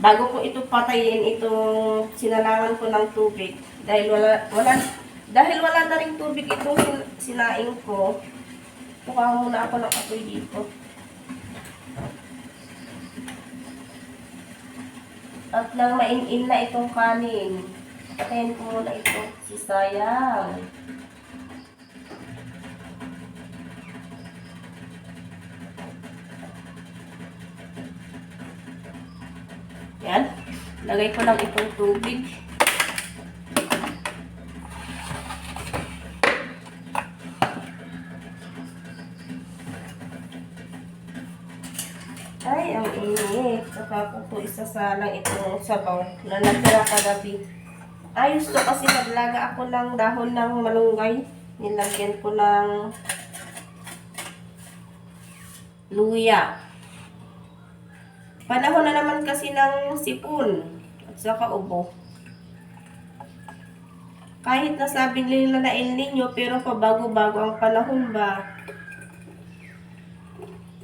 bago ko ito patayin, itong sinalangan ko ng tubig. Dahil wala na ring tubig itong sinaing ko. Tukaw muna ako ng apoy dito. At nang main-in na itong kanin, patayin ko muna ito. Sisayang. Yan. Lagay ko lang itong tubig. Ay, ang init. Saka ko po isasalang itong sabaw na natira kagabi. Ayos to kasi naglaga ako ng dahon ng malunggay. Nilagyan ko ng luya. Panahon na naman kasi ng sipon at saka ubo. Kahit nasabing nila na El Nino, pero pabago-bago ang panahon ba?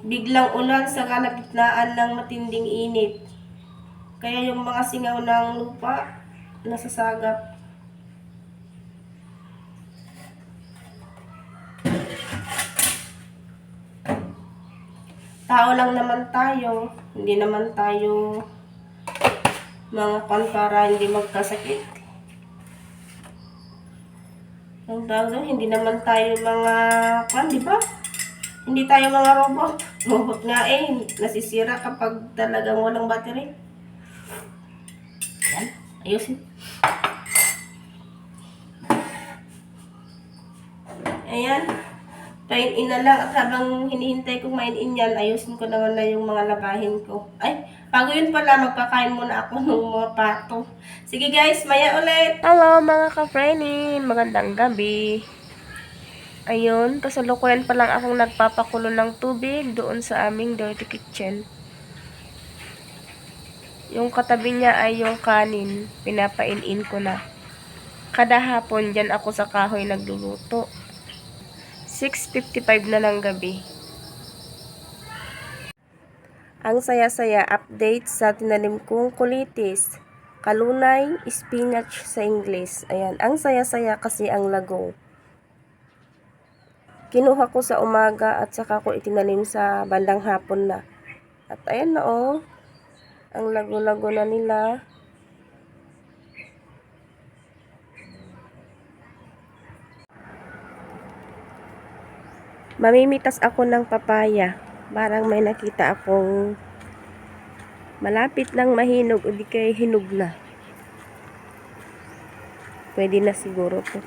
Biglang ulan sa kalagitnaan ng matinding init. Kaya yung mga singaw ng lupa, nasasagap. Tao lang naman tayo. Hindi naman tayo mga para hindi magkasakit. Ang tawag, hindi naman tayo mga di ba? Hindi tayo mga robot. Robot nga nasisira kapag talagang walang battery. Yan, ayusin. Ayan. Pain-in na lang at habang hinihintay kong main-in yan, ayusin ko naman na yung mga labahin ko. Ay, bago yun pala, magpakain muna ako ng mga pato. Sige guys, maya ulit! Hello mga ka-friendin! Magandang gabi! Ayun, kasalukuyan pa lang akong nagpapakulo ng tubig doon sa aming dirty kitchen. Yung katabi niya ay yung kanin, pinapain-in ko na. Kada hapon dyan ako sa kahoy nagluluto. 6:55 na ng gabi. Ang saya-saya update sa tinanim kong kulitis. Kalunay, spinach sa English. Ayan, ang saya-saya kasi ang lago. Kinuha ko sa umaga at saka ko itinanim sa bandang hapon na. At ayan na ang lago-lago na nila. Mamimitas ako ng papaya. Parang may nakita akong malapit ng mahinog o di kaya hinog na. Pwede na siguro to.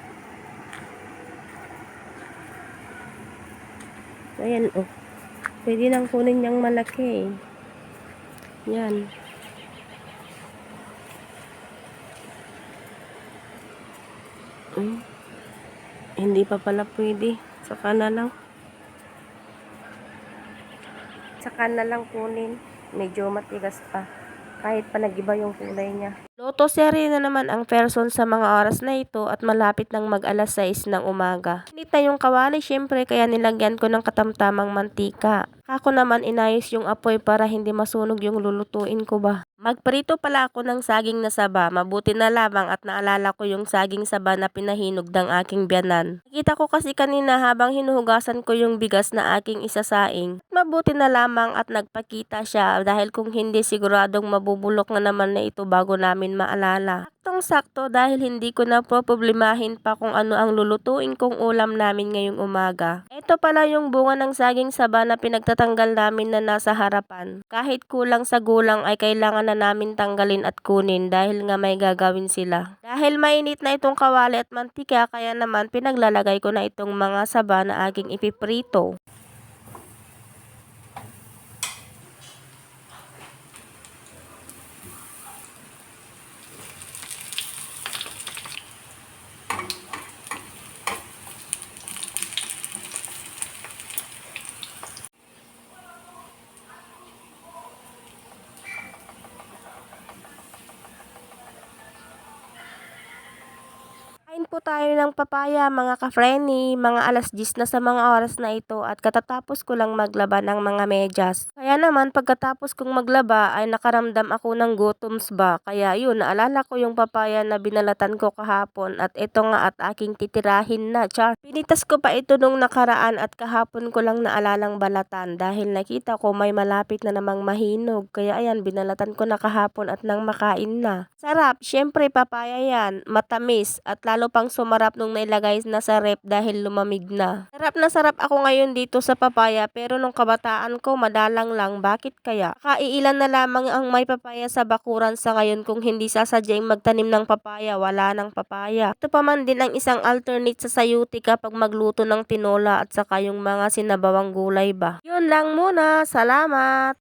Ayan pwede nang kunin niyang malaki. Yan. Hindi pa pala pwede. Saka na lang kunin. Medyo matigas pa. Kahit pa nag-iba yung kulay niya. Loto serie na naman ang person sa mga oras na ito at malapit ng mag-alas 6 ng umaga. Init na yung kawali syempre kaya nilagyan ko ng katamtamang mantika. Ako naman inayos yung apoy para hindi masunog yung lulutuin ko ba. Magprito pala ako ng saging na saba. Mabuti na lamang at naalala ko yung saging saba na pinahinog ng aking biyanan. Nakita ko kasi kanina habang hinuhugasan ko yung bigas na aking isasaing. Mabuti na lamang at nagpakita siya dahil kung hindi siguradong mabubulok na naman na ito bago namin maalala. Saktong-sakto dahil hindi ko na problemahin pa kung ano ang lulutuin kong ulam namin ngayong umaga. Ito pala yung bunga ng saging saba na pinagtatanggal namin na nasa harapan. Kahit kulang sa gulang ay kailangan na namin tanggalin at kunin dahil nga may gagawin sila. Dahil mainit na itong kawali at mantika kaya naman pinaglalagay ko na itong mga saba na aking ipiprito. Kain po tayo ng papaya mga ka-frenny, mga alas 10 na sa mga oras na ito at katatapos ko lang maglaba ng mga medyas. Kaya Kaya naman pagkatapos kong maglaba ay nakaramdam ako ng gutoms ba. Kaya yun, naalala ko yung papaya na binalatan ko kahapon at ito nga at aking titirahin na. Char. Pinitas ko pa ito nung nakaraan at kahapon ko lang naalalang balatan dahil nakita ko may malapit na namang mahinog. Kaya ayan, binalatan ko na kahapon at nang makain na. Sarap, syempre papaya yan, matamis at lalo pang sumarap nung nailagay na sa rep dahil lumamig na. Sarap na sarap ako ngayon dito sa papaya pero nung kabataan ko madalang lang, bakit kaya? Kaiilan na lamang ang may papaya sa bakuran sa ngayon kung hindi sasadyang magtanim ng papaya, wala ng papaya. Ito pa man din ang isang alternate sa sayuti kapag magluto ng tinola at saka yung mga sinabawang gulay ba. Yun lang muna, salamat!